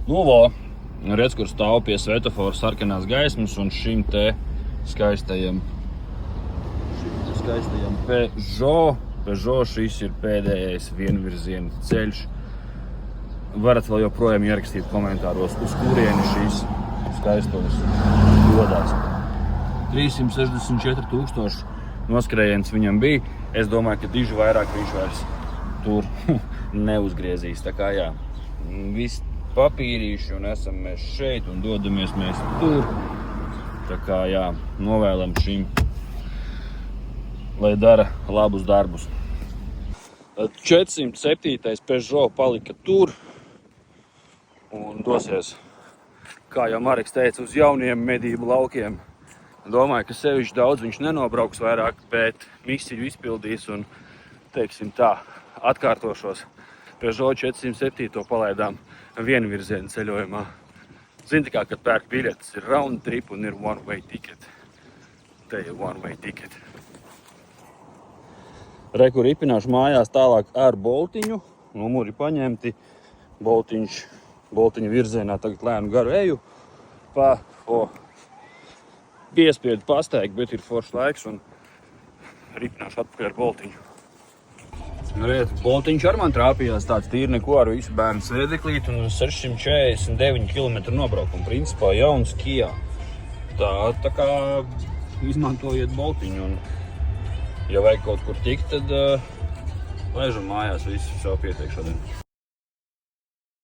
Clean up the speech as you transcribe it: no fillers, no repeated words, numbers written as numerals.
Nu, vo, redz, kur stāv pie svetofora sarkanās gaismas un šim te skaistajam Peugeot šis ir pēdējais vienvirziena ceļš. Varat vēl joprojām ierakstīt komentāros, uz kurieni šis skaistos dodās. 364,000 noskrējiens viņam bija. Es domāju, ka diži vairāk viņš vairs tur neuzgriezīs. Tā kā jā, viss papīrīši un esam mēs šeit un dodamies mēs tur. Tā kā jā, novēlam šim, lai dara labus darbus. 407. Peugeot palika tur un dosies, kā jau Mareks teica, uz jauniem medību laukiem. Domāju, ka sevišķi daudz viņš nenobrauks vairāk, bet misiju izpildīs un, teiksim tā, atkārtošos. Peugeot 407 palaidām vienvirziena ceļojumā. Zini, kā, kad pērk biļetes, ir round trip un ir one way ticket. Te ir one way ticket. Reku ripināšu mājās tālāk ar boltiņu. Numuri paņemti. Boltiņa virzienā tagad lēnu garu eju. Piespiedu pasteigt, bet ir foršs laiks un ripināšu atpakaļ ar boltiņu. Boltiņš ar man trāpījās tāds tīri neko ar visu bērnu sēdeklīti un 649 km nobraukumu. Principā jauns Kia. Tā kā izmantojiet boltiņu un ja vajag kaut kur tikt, tad laižam mājās, visu sev pietiek šodien.